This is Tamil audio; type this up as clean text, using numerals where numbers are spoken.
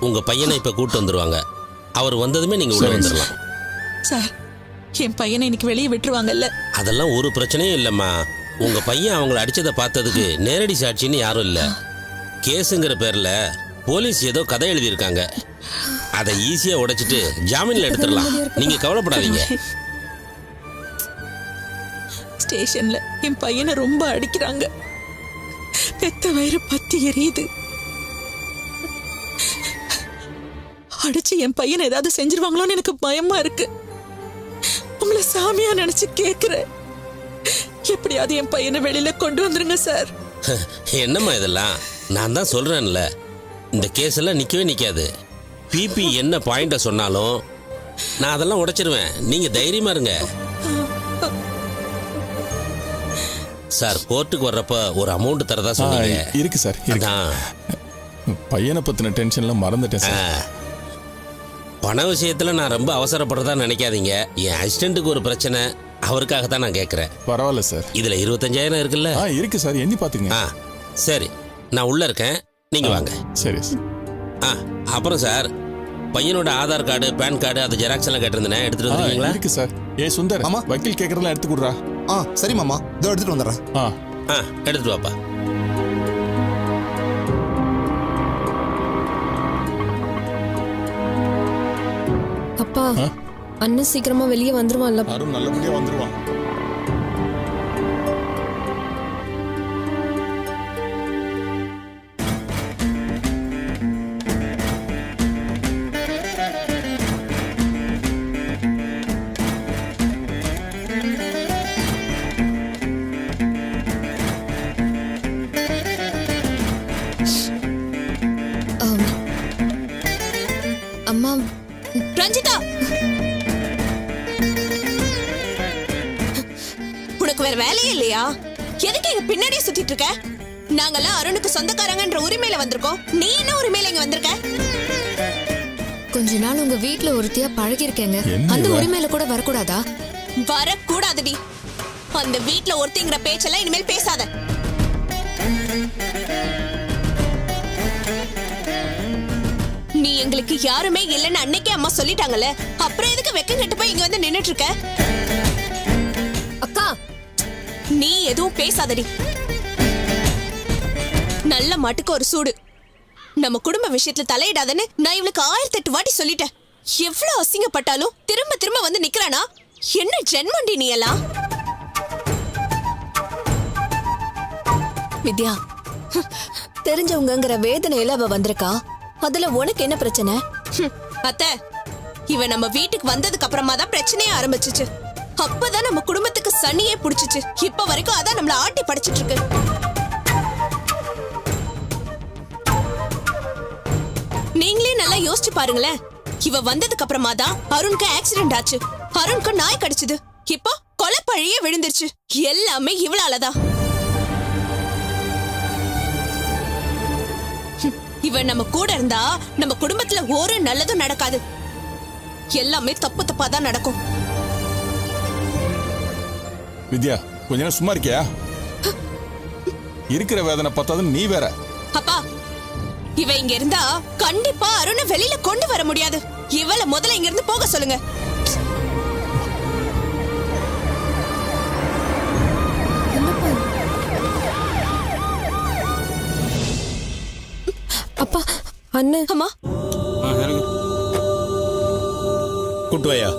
உங்க பையனை இப்ப கூட்டு வந்துருவாங்க. அவர் வந்ததுமே நீங்க உள்ள வந்துடலாம். சார், என் பையனை இன்னைக்கு வெளியே விட்டுருவாங்கல்ல? அதெல்லாம் ஒரு பிரச்சனையும் இல்லம்மா. உங்க பையன் அவங்கள அடிச்சதை பார்த்ததுக்கு நேரடி சாட்சின்னு யாரும் இல்ல. கேஸுங்கிற பேர்ல போலீஸ் ஏதோ கதை எழுதியிருக்காங்க. அதை ஈஸியா உடைச்சிட்டு ஜாமீன்ல எடுத்துடலாம். நீங்க கவலைப்படாதீங்க. ஸ்டேஷன்ல என் பையனை ரொம்ப அடிக்கிறாங்க. பெத்த வயிறு பத்தி எரியுது. அடிச்சு என் பையனை ஏதாவது செஞ்சிருவாங்களோன்னு எனக்கு பயமா இருக்கு. உங்களை சாமியா நினைச்சு கேக்குறேன். எப்படியாவது என் பையனை வெளியில கொண்டு வந்துருங்க சார். என்னம்மா இதெல்லாம்? நான் தான் சொல்றேன்ல, இந்த கேஸ் எல்லாம் நிக்கவே நிக்காது. பிபி என்ன பாயிண்ட சொன்னாலும் நான் அதெல்லாம் உடைச்சிருவேன். நீங்க தைரியமா இருங்க சார். கோர்ட்டுக்கு வர்றப்ப ஒரு அமௌண்ட் தரதா சொன்னீங்க. இருக்கு சார். பையனை பத்தின டென்ஷன்ல மறந்துட்டேன் சார். பண விஷயத்துல நான் ரொம்ப அவசரப்படுறதா நினைக்காதீங்க. என் அசிஸ்டன்ட்டுக்கு ஒரு பிரச்சனை, அவருக்காக தான் நான் கேட்கறேன். பரவாயில்ல சார். இதுல 25,000 இருக்குல்ல? இருக்கு சார், எண்ணி பாத்துங்க. சரி, நான் உள்ள இருக்கேன், நீங்க வாங்க. சரி. அப்புறம் சார், பையனோட ஆதார் கார்டு, பேன் கார்டு, அது ஜெராக்ஸ் எல்லாம் கேட்டிருந்தேன், எடுத்துட்டு வந்துருக்கீங்களா? இருக்கு சார். சுந்தர், ஆமா, வக்கீல் கேக்குறதெல்லாம் எடுத்து கொடுறா. சரி மாமா, இதோ எடுத்துட்டு வந்துடுறேன். எடுத்துட்டு வாப்பா. அப்பா, அண்ணன் சீக்கிரமா வெளியே வந்துருவான்ல? அருண் நல்லபடியா வந்துருவான். அம்மா, ரஞ்சிதா, உனக்கு வேற வேலையே இல்லையா? எதுக்கு எங்க பின்னாடியே சுத்திட்டு இருக்க? நாங்கெல்லாம் அருணுக்கு சொந்தக்காரங்கன்ற உரிமையில வந்திருக்கோம். நீ என்ன உரிமையில இங்க வந்திருக்க? கொஞ்ச நாள் உங்க வீட்ல ஒருத்தியா பழகி இருக்கேங்க. அந்த உரிமையில கூட வரக்கூடாதா? வரக்கூடாதுடி. அந்த வீட்ல ஒருத்திங்கிற பேச்செல்லாம் இனிமேல் பேசாத. நீ எங்களுக்கு யாருமே இல்லைன்னு அன்னைக்கே அம்மா சொல்லிட்டாங்கல்ல, அப்புறம் எதுக்கு வெக்கம் கெட்டு போய் இங்க வந்து நின்னுட்டு இருக்க? அக்கா, நீ எதுவும் பேசாதடி. நல்ல மாட்டுக்கு ஒரு சூடு. நம்ம குடும்ப விஷயத்துல தலையிடாதன்னு நான் இவளுக்கு 1008 வாட்டி சொல்லிட்டேன். எவ்வளவு அசிங்கப்பட்டாலும் திரும்ப திரும்ப வந்து நிக்கிறானா? என்ன ஜென்மண்டி நீ எல்லாம்? வித்யா, தெரிஞ்சவங்கங்கிற வேதனையில அவ வந்திருக்கா. அதுல உனக்கு என்ன பிரச்சனை? அத்தை, இவ நம்ம வீட்டுக்கு வந்ததுக்கு அப்புறமா தான் பிரச்சனையே ஆரம்பிச்சிச்சு. அப்பதான் நம்ம குடும்பத்துக்கு சனியே புடிச்சிச்சு. இப்ப வரைக்கும் அதான் நம்மள ஆட்டி படிச்சிட்டு இருக்கு. நீங்களே நல்லா யோசிச்சு பாருங்களேன். இவ வந்ததுக்கு அப்புறமா தான் அருணுக்கு ஆக்சிடென்ட் ஆச்சு. அருணுக்கு நாய் கடிச்சது. இப்போ கொலை பழியே விழுந்துருச்சு. எல்லாமே இவளாலதான். இவ நம்ம கூட இருந்தா நம்ம குடும்பத்துல ஒரு நல்லதும் நடக்காது. எல்லாமே தப்பு தப்பா தான் நடக்கும். வித்யா, கொஞ்ச நேரம் சும்மா இருக்கியா? இருக்கிற வேதனை பத்தாதுன்னு நீ வேற. அப்பா, இவ இங்க இருந்தா கண்டிப்பா அருணை வெளியில கொண்டு வர முடியாது. இவள முதல்ல இங்க இருந்து போக சொல்லுங்க. அப்பா, அண்ணன். அம்மா, கூட்டு வாயா.